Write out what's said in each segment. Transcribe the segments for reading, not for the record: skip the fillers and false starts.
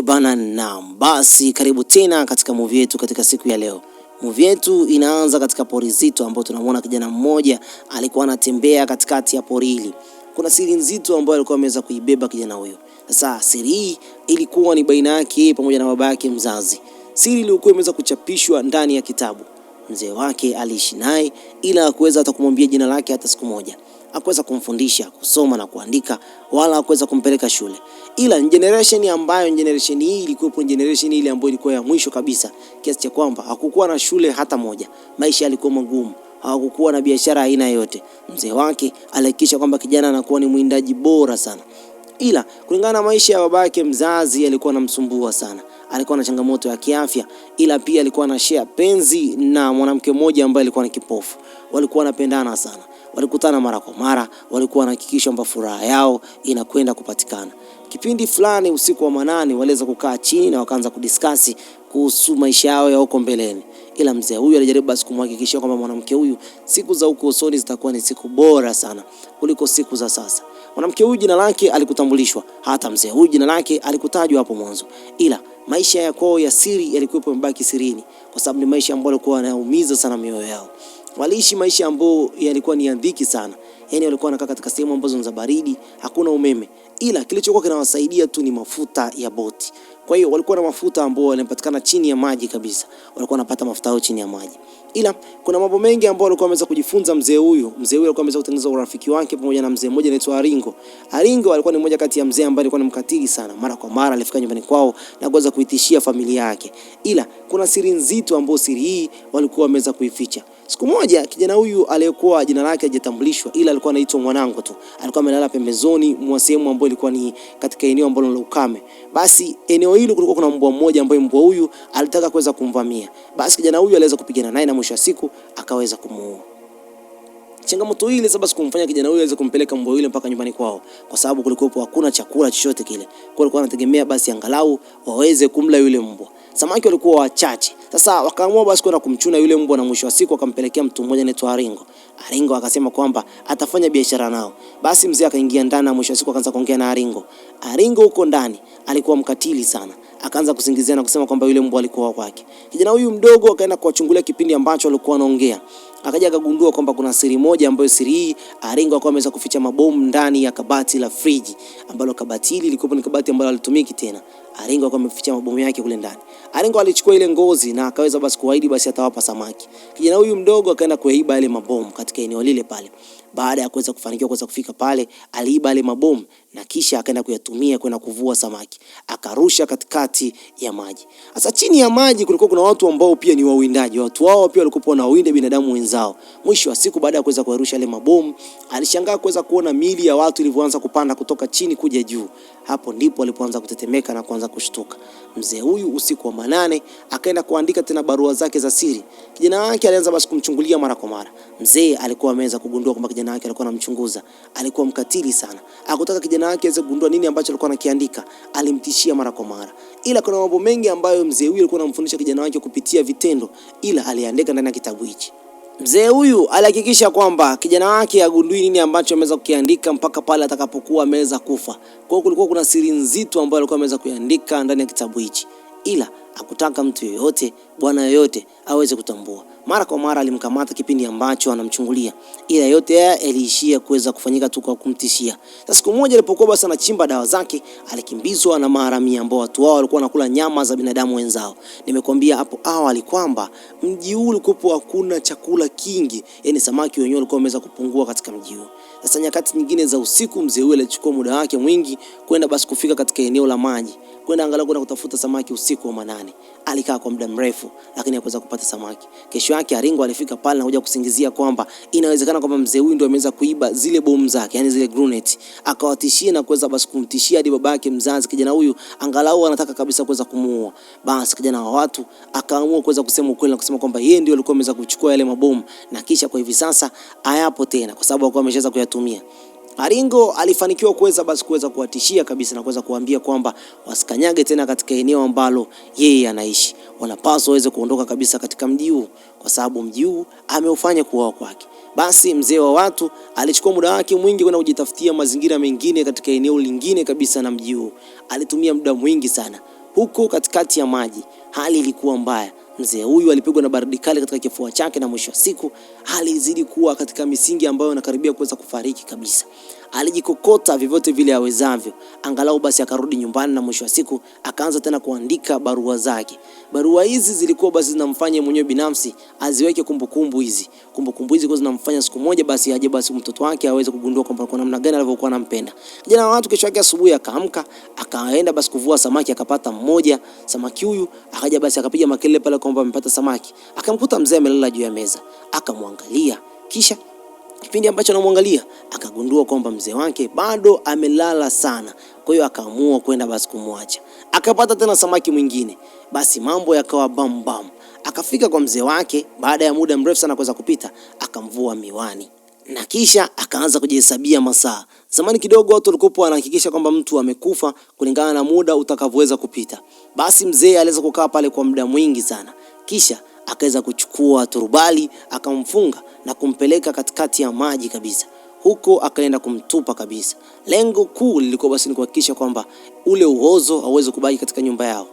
Bana, naam, basi karibu tena katika movie yetu katika siku ya leo. Movie yetu inaanza katika pori zito ambapo tunamwona kijana mmoja alikuwa anatembea katikati ya pori hili. Kuna siri nzito ambayo alikuwa ameweza kuibeba kijana huyo. Sasa siri hii ilikuwa ni baina yake pamoja na baba yake mzazi. Siri ilikuwa imeweza kuchapishwa ndani ya kitabu. Mzee wake aliishi naye ila hakuweza hata kumwambia jina lake hata siku moja. Hakuweza kumfundisha kusoma na kuandika wala hakuweza kumpeleka shule. Ila generation hii ilikuwa generation ile ambayo ilikuwa ya mwisho kabisa, kiasi cha kwamba hakukuwa na shule hata moja. Maisha yalikuwa magumu, hakukuwa na biashara aina yote. Mzee wake alihakikisha kwamba kijana anakuwa ni mwindaji bora sana. Ila kulingana na maisha ya babake mzazi alikuwa anamsumbua sana. Alikuwa na changamoto ya kiafya, ila pia alikuwa na share penzi na mwanamke mmoja ambaye alikuwa ni kipofu. Walikuwa wanapendana sana. Walikutana mara kwa mara, walikuwa wanahakikisha kwamba furaha yao inakwenda kupatikana. Kipindi fulani usiku wa manane waliweza kukaa chini na wakaanza kudiskasi kuhusu maisha yao ya huko mbeleni. Ila mzee huyu alijaribu basi kumhakikishia kwamba mwanamke huyu siku za huko usoni zitakuwa ni siku bora sana kuliko siku za sasa. Mwanamke huyu jina lake alikutambulishwa, hata mzee huyu jina lake alikutajwa hapo mwanzo. Ila maisha ya kwao ya siri yalikuwa yamebaki sirini kwa sababu ni maisha ambayo yalikuwa yanaumiza sana mioyo yao. Waliishi maisha ambayo yalikuwa ni ya dhiki sana. Yaani walikuwa wanakaa katika sehemu ambazo ni za baridi, hakuna umeme. Ila kilichokuwa kinawasaidia tu ni mafuta ya boti. Kwa hiyo walikuwa na mafuta ambayo yanapatikana chini ya maji kabisa. Walikuwa wanapata mafuta yao chini ya maji. Ila kuna mambo mengi ambayo alikuwa ameweza kujifunza mzee huyu. Mzee huyu alikuwa ameweza kutengeneza urafiki wake pamoja na mzee mmoja anaitwa Aringo. Aringo alikuwa ni mmoja kati ya mzee ambaye alikuwa ni mkatili sana. Mara kwa mara alifika nyumbani kwao na kuweza kuitishia familia yake. Ila kuna siri nzito ambayo siri hii walikuwa wameweza kuificha. Siku moja kijana huyu aliyekuwa jina lake hajatambulishwa ila alikuwa anaitwa Mwanango tu. Alikuwa amelala pembezoni mwa sehemu ambayo ilikuwa ni katika eneo ambalo la ukame. Basi eneo hilo kulikuwa kuna mbwa mmoja ambaye mbwa huyu alitaka kuweza kumvamia. Basi kijana huyu aliweza kupigana naye na mwisho wa siku akaweza kumuua. Changamoto hii ilizaba kumfanya kijana huyu aweze kumpeleka mbwa yule mpaka nyumbani kwao kwa sababu kulikuwa hakuna chakula chochote kile. Kwa alikuwa anategemea basi angalau waweze kumla yule mbwa. Samaki walikuwa wachache. Sasa wakaamua basi kwenda kumchuna yule mbwa na mwisho wa siku akampelekea mtu mmoja anaitwa Aringo. Aringo akasema kwamba atafanya biashara nao. Basi mzee akaingia ndani na mwisho wa siku akaanza kuongea na Aringo. Aringo huko ndani alikuwa mkatili sana. Akaanza kusingizia na kusema kwamba yule mbwa alikuwa kwake. Kijana huyu mdogo akaenda kuwachungulia kipindi ambacho alikuwa anaongea. Akaja akagundua kwamba kuna siri moja ambayo siri hii Aringo alikuwa ameweza kuficha mabomu ndani ya kabati la friji ambalo kabati hili lilikuwa ni kabati ambalo halitumiki tena. Aringo alikuwa ameficha mabomu yake kule ndani. Aringo alichukua ile ngozi na akaweza basi kuahidi basi atawapa samaki. Kijana huyu mdogo akaenda kuiba ile mabomu katika eneo lile pale. Baada ya kuweza kufanikiwa kuweza kufika pale, aliiba ile mabomu na kisha akaenda kuyatumia kwenda kuvua samaki. Akarusha katikati ya maji. Sasa chini ya maji kulikuwa kuna watu ambao pia ni wawindaji. Watu wao pia walikuwa wanawinda binadamu wenzao. Mwisho wa siku baada ya kuweza kurusha ile mabomu, alishangaa kuweza kuona miili ya watu ilivyoanza kupanda kutoka chini kuja juu. Hapo ndipo alipoanza kutetemeka na kuanza kushtuka. Mzee huyu usiku wa manane akaenda kuandika tena barua zake za siri. Kijana wake alianza basi kumchungulia mara kwa mara. Mzee alikuwa ameweza kugundua kwamba kijana wake alikuwa anamchunguza. Alikuwa mkatili sana. Hakutaka kijana wake aweze kugundua nini ambacho alikuwa anakiandika. Alimtishia mara kwa mara. Ila kuna mambo mengi ambayo mzee huyu alikuwa anamfundisha kijana wake kupitia vitendo, ila aliandika ndani ya kitabu hichi. Mzee huyu alihakikisha kwamba kijana wake agundui nini ambacho ameweza kukiandika mpaka pale atakapokuwa ameweza kufa. Kwa hiyo kulikuwa kuna siri nzito ambayo alikuwa ameweza kuiandika ndani ya kitabu hichi. Ila hakutaka mtu yeyote, bwana yeyote aweze kutambua. Mara kwa mara alimkamata kipindi ambacho anamchungulia. Ila yote yaliishia kuweza kufanyika tu kwa kumtishia. Sasa siku moja alipokuwa basi anachimba dawa zake, alikimbizwa na maharamia ambao watu wao walikuwa wanakula nyama za binadamu wenzao. Nimekuambia hapo awali kwamba mji huu ulikuwa hakuna chakula kingi, yani samaki wenyewe walikuwa wameweza kupungua katika mji huu. Sasa nyakati nyingine za usiku mzee huyu alichukua muda wake mwingi kwenda basi kufika katika eneo la maji, kwenda angalau kwenda kutafuta samaki usiku wa manane. Alikaa kwa muda mrefu lakini hakuweza kupata samaki. Kesho yake Aringo alifika pale na kuja kusingizia kwamba inawezekana kwamba mzee huyu ndio ameweza kuiba zile bomu zake, yani zile grenade. Akawatishia na kuweza basi kumtishia hadi babake mzazi. Kijana huyu angalau anataka kabisa kuweza kumuua. Basi kijana wa watu akaamua kuweza kusema ukweli na kusema kwamba yeye ndio alikuwa ameweza kuchukua yale mabomu na kisha kwa hivi sasa hayapo tena kwa sababu alikuwa ameshaweza kuyatumia. Aringo alifanikiwa kuweza kuwatishia kabisa na kuweza kuambia kwamba wasikanyage tena katika eneo ambalo yeye anaishi. Wanapaswa waweze kuondoka kabisa katika mji huu kwa sababu mji huu ameufanya kuwa kwake. Basi mzee wa watu alichukua muda wake mwingi kwenda kujitafutia mazingira mengine katika eneo lingine kabisa na mji huu. Alitumia muda mwingi sana Huko katikati ya maji hali ilikuwa mbaya. Mzee huyu alipigwa na baridi kali katika kifua chake, na mwisho wa siku hali izidi kuwa katika misingi ambayo anakaribia kuweza kufariki kabisa. Alijikokota vyovyote vile awezavyo, angalau basi akarudi nyumbani, na mwisho wa siku akaanza tena kuandika barua zake. Barua hizi zilikuwa basi zinamfanya mwenyewe binafsi aziweke kumbukumbu hizi. Kumbukumbu hizi kwa zinamfanya siku moja basi aje basi mtoto wake aweze kugundua kwamba kwa namna gani alivyokuwa anampenda. Kijana wa watu kesho yake asubuhi akaamka, akaenda basi kuvua samaki, akapata mmoja. Samaki huyu akaja basi akapiga makelele pale kwamba amepata samaki. Akamkuta mzee amelala juu ya meza. Akamwangalia, kisha kipindi ambacho anamwangalia akagundua kwamba mzee wake bado amelala sana. Kwa hiyo akaamua kwenda basi kumwacha. Akapata tena samaki mwingine. Basi mambo yakawa bam bam. Akafika kwa mzee wake, baada ya muda mrefu sana kuweza kupita, akamvua miwani. Na kisha akaanza kujihesabia masaa. Zamani kidogo watu walikuwa wanahakikisha kwamba mtu amekufa kulingana na muda utakavyoweza kupita. Basi mzee aliweza kukaa pale kwa muda mwingi sana. Kisha akaweza kuchukua turubali, akamfunga na kumpeleka katikati ya maji kabisa. Huko akaenda kumtupa kabisa. Lengo kuu lilikuwa basi ni kuhakikisha kwamba ule uozo hauwezi kubaki katika nyumba yao.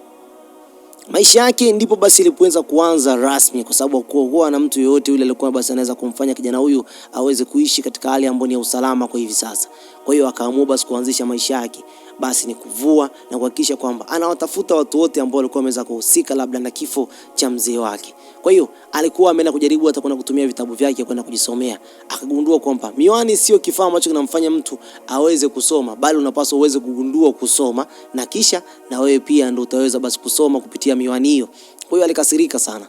Maisha yake ndipo basi ilipoanza kuanza rasmi, kwa sababu kuogoa na mtu yoyote yule alikuwa basi anaweza kumfanya kijana huyu aweze kuishi katika hali ambayo ni ya usalama kwa hivi sasa. Kwa hiyo akaamua basi kuanzisha maisha yake basi ni kuvua na kuhakikisha kwamba anawatafuta watu wote ambao walikuwa wameweza kuhusika labda na kifo cha mzee wake. Kwa hiyo alikuwa ameenda kujaribu hata kwenda kutumia vitabu vyake kwenda kujisomea. Akagundua kwamba miwani sio kifaa ambacho kinamfanya mtu aweze kusoma, bali unapaswa uweze kugundua kusoma, na kisha na wewe pia ndio utaweza basi kusoma kupitia miwani hiyo. Kwa hiyo alikasirika sana.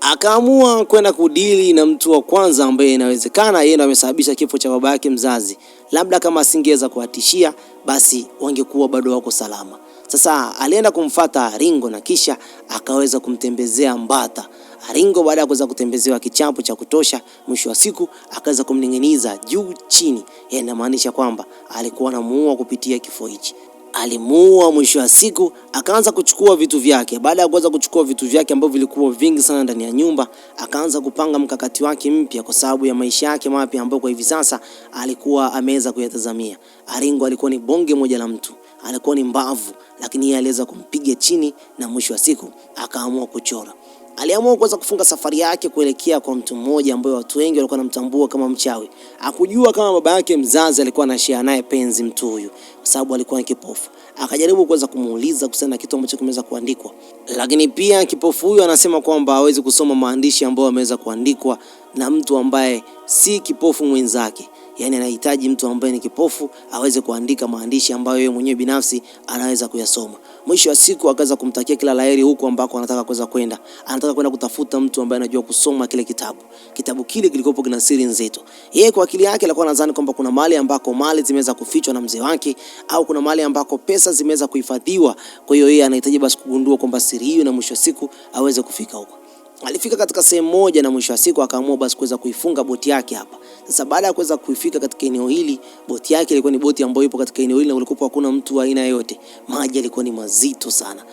Akaamua kwenda kudili na mtu wa kwanza ambaye inawezekana yeye ndiye amesababisha kifo cha baba yake mzazi. Labda kama asingeweza kuatishia, basi wangekuwa bado wako salama. Sasa alienda kumfuata Aringo na kisha akaweza kumtembezea Mbata. Aringo baada ya kuweza kutembezewa kichapo cha kutosha, mwisho wa siku akaweza kumning'iniza juu chini. Inamaanisha kwamba alikuwa anamuua kupitia kifo hichi. Alimuua, mwisho wa siku akaanza kuchukua vitu vyake. Baada ya kuanza kuchukua vitu vyake ambavyo vilikuwa vingi sana ndani ya nyumba, akaanza kupanga mkakati wake mpya kwa sababu ya maisha yake mapya ambayo kwa hivi sasa alikuwa ameweza kuyatazamia. Aringo alikuwa ni bonge moja la mtu, alikuwa ni mbavu, lakini yeye aliweza kumpiga chini na mwisho wa siku akaamua kuchora. Aliamua kuweza kufunga safari yake kuelekea kwa mtu mmoja ambaye watu wengi walikuwa wanamtambua kama mchawi. Hakujua kama baba yake mzazi alikuwa anashare naye penzi mtu huyu, kwa sababu alikuwa ni kipofu. Akajaribu kuweza kumuuliza kuhusiana na kitu ambacho kimeweza kuandikwa, lakini pia kipofu huyu anasema kwamba hawezi kusoma maandishi ambayo yameweza kuandikwa na mtu ambaye si kipofu mwenzake. Yani anahitaji mtu ambaye ni kipofu aweze kuandika maandishi ambayo yeye mwenyewe binafsi anaweza kuyasoma. Mwisho wa siku akaweza kumtakia kila laheri huko ambako anataka kuweza kwenda. Anataka kwenda kutafuta mtu ambaye anajua kusoma kile kitabu. Kitabu kile kilikopo kina siri nzito. Yeye kwa akili yake alikuwa anadhani kwamba kuna mahali ambako mali zimeweza kufichwa na mzee wake, au kuna mahali ambako pesa zimeweza kuhifadhiwa. Kwa hiyo yeye anahitaji basi kugundua kwamba siri hiyo na mwisho wa siku aweze kufika huko. Alifika katika sehemu moja na mwisho wa siku akaamua basi kuweza kuifunga boti yake hapa. Sasa baada ya kuweza kuifika katika eneo hili, boti yake ilikuwa ni boti ambayo ipo katika eneo hili na ulikuwa hakuna mtu wa aina yote. Maji yalikuwa ni mazito sana.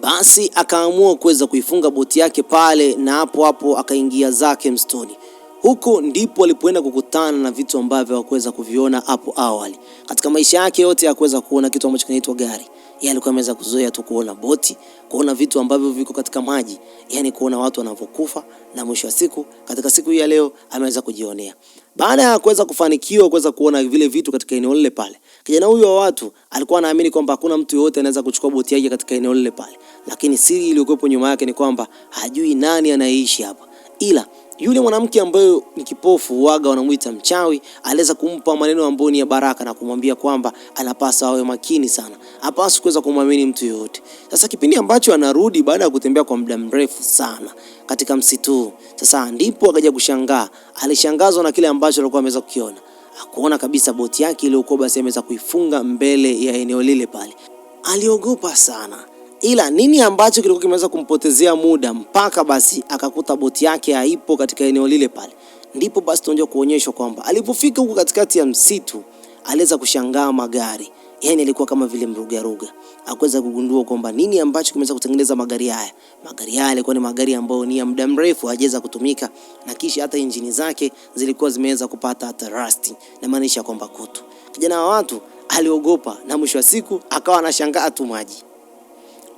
Basi akaamua kuweza kuifunga boti yake pale, na hapo hapo akaingia zake mstoni. Huko ndipo alipoenda kukutana na vitu ambavyo hakuweza kuviona hapo awali. Katika maisha yake yote hakuweza kuona kitu ambacho kinaitwa gari. Yeye alikuwa ameweza kuzoea tu kuona boti, kuona vitu ambavyo viko katika maji, yani kuona watu wanavyokufa, na mwisho wa siku katika siku hii ya leo ameweza kujionea. Baada ya kuweza kufanikiwa kuweza kuona vile vitu katika eneo lile pale, kijana huyo wa watu alikuwa anaamini kwamba hakuna mtu yote anaweza kuchukua boti yake katika eneo lile pale. Lakini siri iliyokuwa nyuma yake ni kwamba hajui nani anaishi hapa. Ila yule mwanamke ambaye ni kipofu, waga wanamuita mchawi, aliweza kumpa maneno ambayo ni ya baraka na kumwambia kwamba anapaswa awe makini sana, hapaswi kuweza kumwamini mtu yote. Sasa kipindi ambacho anarudi baada ya kutembea kwa muda mrefu sana katika msitu, sasa ndipo akaja kushangaa. Alishangazwa na kile ambacho alikuwa ameweza kukiona. Akuona kabisa boti yake iliyokuwa basi ameweza kuifunga mbele ya eneo lile pale. Aliogopa sana. Ila nini ambacho kilikuwa kimeweza kumpotezea muda mpaka basi akakuta boti yake haipo katika eneo lile pale. Ndipo basi tunajua kuonyeshwa kwamba alipofika huko katikati ya msitu aliweza kushangaa magari. Yani ilikuwa kama vile mrugaruga. Hakuweza kugundua kwamba nini ambacho kimeweza kutengeneza magari haya. Magari haya yalikuwa ni magari ambayo ni ya muda mrefu hajaweza kutumika, na kisha hata injini zake zilikuwa zimeweza kupata hata rust, na maanisha kwamba kutu. Kijana wa watu aliogopa na mwisho wa siku akawa anashangaa tu maji.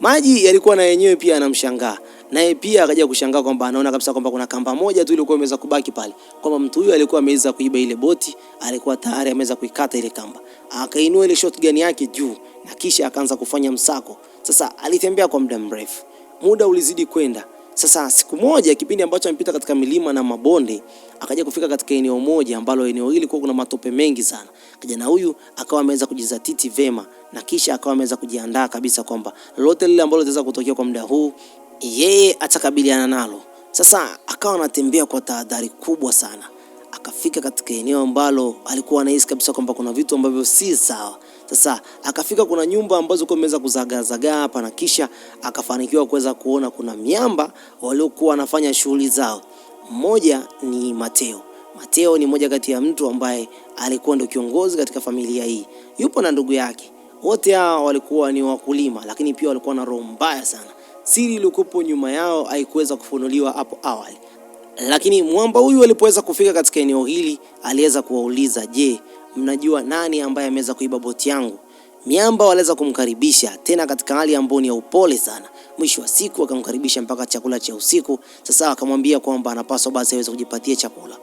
Maji yalikuwa na yenyewe pia anamshangaa. Naye pia akaja kushangaa kwamba anaona kabisa kwamba kuna kamba moja tu ilikuwa imeweza kubaki pale. Kwamba mtu huyu alikuwa ameweza kuiba ile boti, alikuwa tayari ameweza kuikata ile kamba. Akainua ile shotgun yake juu na kisha akaanza kufanya msako. Sasa alitembea kwa muda mrefu. Muda ulizidi kwenda. Sasa siku moja kipindi ambacho amepita katika milima na mabonde, akaja kufika katika eneo moja ambalo eneo hili kwa kuna matope mengi sana. Kijana huyu akawa ameweza kujizatiti vema na kisha akawa ameweza kujiandaa kabisa kwamba lolote lile ambalo litaweza kutokea kwa muda huu yeye atakabiliana nalo. Sasa akawa anatembea kwa tahadhari kubwa sana. Akafika katika eneo ambalo alikuwa anahisi kabisa kwamba kuna vitu ambavyo si sawa. Sasa akafika kuna nyumba ambazo kwa imeweza kuzagazagaa hapa na kisha akafanikiwa kuweza kuona kuna miamba waliokuwa wanafanya shughuli zao. Mmoja ni Mateo. Mateo ni mmoja kati ya mtu ambaye alikuwa ndio kiongozi katika familia hii. Yupo na ndugu yake. Wote hao walikuwa ni wakulima lakini pia walikuwa na roho mbaya sana. Siri iliyokuwa nyuma yao haikuweza kufunuliwa hapo awali. Lakini mwamba huyu alipoweza kufika katika eneo hili aliweza kuwauliza, "Je, mnajua nani ambaye ameweza kuiba boti yangu?" Miamba waliweza kumkaribisha tena katika hali ambayo ni ya upole sana. Mwisho wa siku akamkaribisha mpaka chakula cha usiku. Sasa akamwambia kwamba anapaswa basi aweze kujipatia chakula.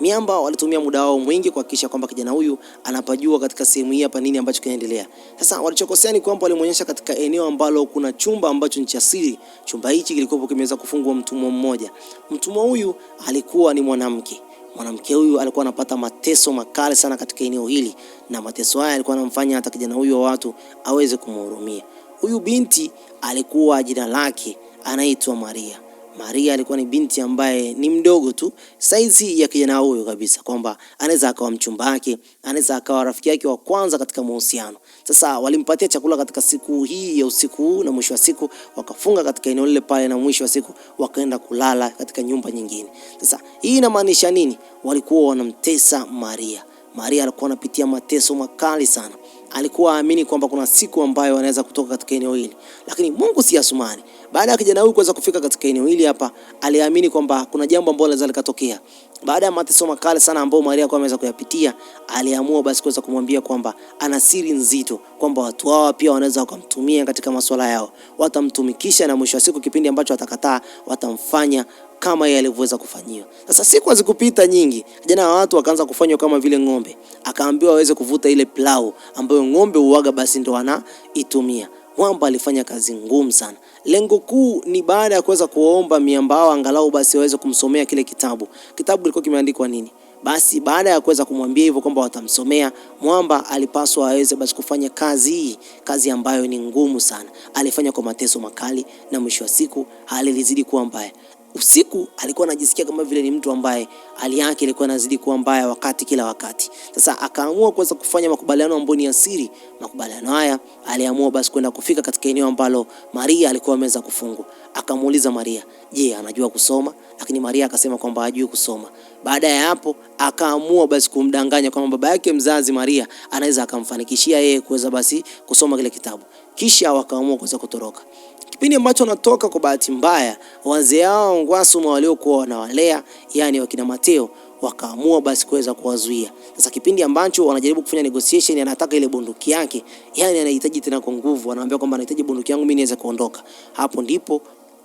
Miamba walitumia muda wao mwingi kuhakikisha kwamba kijana huyu anapajua katika sehemu hii hapa nini ambacho kinaendelea. Sasa walichokosea ni kwamba walimuonyesha katika eneo ambalo kuna chumba ambacho ni cha siri. Chumba hichi kilikuwa kimeweza kufungwa mtumwa mmoja. Mtumwa huyu alikuwa ni mwanamke. Mwanamke huyu alikuwa anapata mateso makali sana katika eneo hili na mateso haya alikuwa anamfanya hata kijana huyu wa watu aweze kumhurumia. Huyu binti alikuwa jina lake anaitwa Maria. Maria alikuwa ni binti ambaye ni mdogo tu saizi ya kijana huyo kabisa, kwamba anaweza akawa mchumba wake, anaweza akawa rafiki yake wa kwanza katika mahusiano. Sasa walimpatia chakula katika siku hii ya usiku na mwisho wa siku wakafunga katika eneo lile pale na mwisho wa siku wakaenda kulala katika nyumba nyingine. Sasa hii inamaanisha nini? Walikuwa wanamtesa Maria. Maria alikuwa anapitia mateso makali sana. Alikuwa aamini kwamba kuna siku ambayo anaweza kutoka katika eneo hili. Lakini Mungu si Asumani. Baada ya kijana huyu kuweza kufika katika eneo hili hapa, aliamini kwamba kuna jambo ambalo linaweza likatokea. Baada ya mateso makali sana ambayo Maria alikuwa ameweza kuyapitia, aliamua basi kuweza kumwambia kwamba ana siri nzito, kwamba watu hao pia wanaweza wakamtumia katika masuala yao. Watamtumikisha na mwisho wa siku kipindi ambacho atakataa watamfanya kama yeye alivyoweza kufanyiwa. Sasa siku hazikupita nyingi, kijana wa watu akaanza kufanywa kama vile ng'ombe. Akaambiwa aweze kuvuta ile plau ambayo ng'ombe uaga basi ndo anaitumia. Mwamba alifanya kazi ngumu sana. Lengo kuu ni baada ya kuweza kuomba miamba hao angalau basi waweze kumsomea kile kitabu. Kitabu kilikuwa kimeandikwa nini? Basi baada ya kuweza kumwambia hivyo kwamba watamsomea, Mwamba alipaswa aweze basi kufanya kazi hii, kazi ambayo ni ngumu sana. Alifanya kwa mateso makali na mwisho wa siku hali ilizidi kuwa mbaya. Usiku alikuwa anajisikia kama vile ni mtu ambaye hali yake ilikuwa inazidi kuwa mbaya kila wakati. Sasa akaamua kuweza kufanya makubaliano ambayo ni ya siri. Makubaliano haya aliamua basi kwenda kufika katika eneo ambalo Maria alikuwa ameweza kufungwa. Akamuuliza Maria, "Je, anajua kusoma?" Lakini Maria akasema kwamba hajui kusoma. Baada ya hapo akaamua basi kumdanganya kwamba baba yake mzazi Maria anaweza akamfanikishia yeye kuweza basi kusoma kile kitabu. Kisha wakaamua kuweza kutoroka. Kipindi ambacho anatoka, kwa bahati mbaya wazee hao Ngwasuma waliokuwa wanawalea, yani wakina Mateo, wakaamua basi kuweza kuwazuia. Sasa kipindi ambacho wanajaribu kufanya negotiation, anataka ile bunduki yake, yani anahitaji tena kwa nguvu, anaambia kwamba anahitaji bunduki yangu mimi niweze kuondoka. Hapo ndipo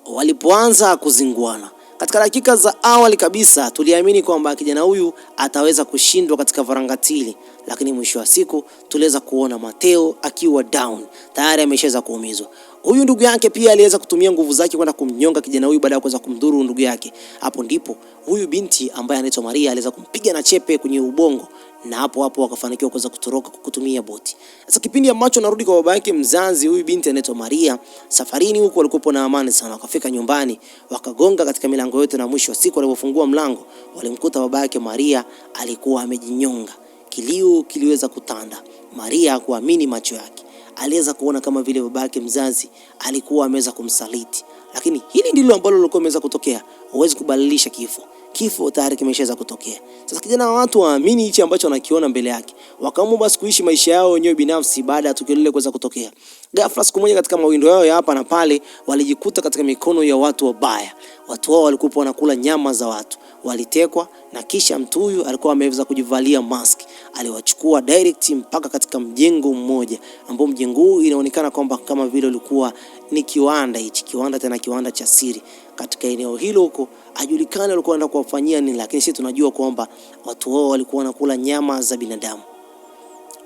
walipoanza kuzinguana. Katika dakika za awali kabisa tuliamini kwamba kijana huyu ataweza kushindwa katika varangatili, lakini mwisho wa siku tuliweza kuona Mateo akiwa down, tayari ameshaweza kuumizwa. Huyu ndugu yake pia aliweza kutumia nguvu zake kwenda kumnyonga kijana huyu baada ya kuweza kumdhuru ndugu yake. Hapo ndipo huyu binti ambaye anaitwa Maria aliweza kumpiga na chepe kwenye ubongo, na hapo wakafanikiwa kuweza kutoroka kutumia boti. Sasa kipindi ambacho narudi kwa baba yake mzazi, huyu binti anaitwa Maria, safarini huko walikuwa na amani sana. Wakafika nyumbani, wakagonga katika milango yote, na mwisho wa siku walipofungua mlango walimkuta baba yake Maria alikuwa amejinyonga. Kilio kiliweza kutanda. Maria hakuamini macho yake. Aliweza kuona kama vile baba yake mzazi alikuwa ameweza kumsaliti. Lakini hili ndilo ambalo lilikuwa limeweza kutokea. Huwezi kubadilisha kifo. Kifo tayari kimeshaweza kutokea. Sasa kijana wa watu waamini hichi ambacho anakiona mbele yake. Wakaamua basi kuishi maisha yao wenyewe binafsi baada ya tukio lile kuweza kutokea. Ghafla siku moja katika mawindo yao ya hapa na pale walijikuta katika mikono ya watu wabaya. Watu hao walikuwa wanakula nyama za watu. Walitekwa na kisha mtu huyu alikuwa ameweza kujivalia mask. aliwachukua direct mpaka katika mjengo mmoja ambao mjengo huu inaonekana kwamba kama vile ulikuwa ni kiwanda, hichi kiwanda tena kiwanda cha siri. Katika eneo hilo huko hajulikani walikuwa wanaenda kuwafanyia nini, lakini sisi tunajua kwamba watu wao walikuwa wanakula nyama za binadamu.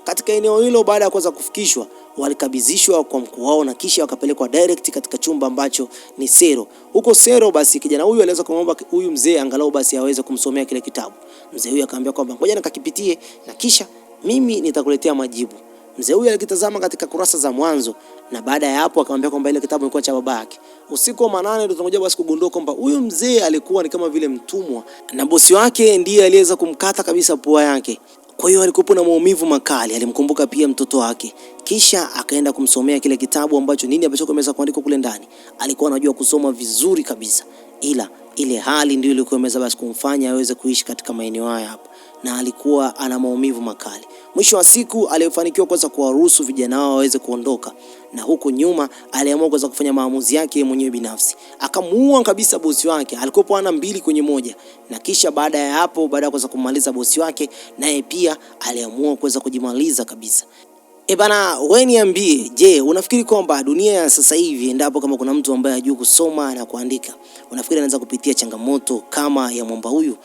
Katika eneo hilo baada ya kuweza kufikishwa, walikabidhishwa kwa mkuu wao na kisha wakapelekwa direct katika chumba ambacho ni sero. Huko sero basi kijana huyu aliweza kumwomba huyu mzee angalau basi aweze kumsomea kile kitabu. Mzee huyu akamwambia kwamba ngoja nikakipitie na kisha mimi nitakuletea majibu. Mzee huyu alikitazama katika kurasa za mwanzo na baada ya hapo akamwambia kwamba ile kitabu kilikuwa cha babake. Usiku wa manane ndio tunakuja basi kugundua kwamba huyu mzee alikuwa ni kama vile mtumwa na bosi wake ndiye aliweza kumkata kabisa pua yake. Kwa hiyo alikuwa na maumivu makali, alimkumbuka pia mtoto wake. Kisha akaenda kumsomea kile kitabu ambacho kimeweza kuandikwa kule ndani. Alikuwa anajua kusoma vizuri kabisa. Ila ile hali ndio ilikuwa imeweza basi kumfanya aweze kuishi katika maeneo haya hapa. Na alikuwa ana maumivu makali. Mwisho wa siku alifanikiwa kuweza kuwaruhusu vijana wao waweze kuondoka. Na huko nyuma aliamua kuweza kufanya maamuzi yake mwenyewe binafsi. Akamuua kabisa bosi wake. Alikuwa ana 2 kwenye 1. Na kisha baada ya hapo, baada ya kuweza kumaliza bosi wake, naye pia aliamua kuweza kujimaliza kabisa. Bana, wewe niambie, je, unafikiri kwamba dunia ya sasa hivi endapo kama kuna mtu ambaye hajui kusoma na kuandika, unafikiri anaweza kupitia changamoto kama ya mwamba huyu?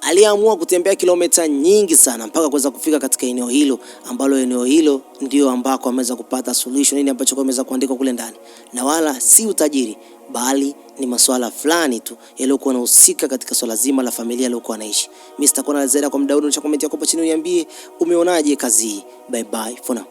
Aliamua kutembea kilomita nyingi sana mpaka kuweza kufika katika eneo hilo ambalo eneo hilo ndio ambako ameweza kupata solution nini ambacho ameweza kuandika kule ndani. Na wala si utajiri bali ni masuala fulani tu yaliyokuwa yanahusika katika swala zima la familia aliyokuwa anaishi. Mimi sitakuwa na zaidi kwa muda huu, acha comment yako hapo chini uniambie umeonaje kazi hii. Bye bye for now.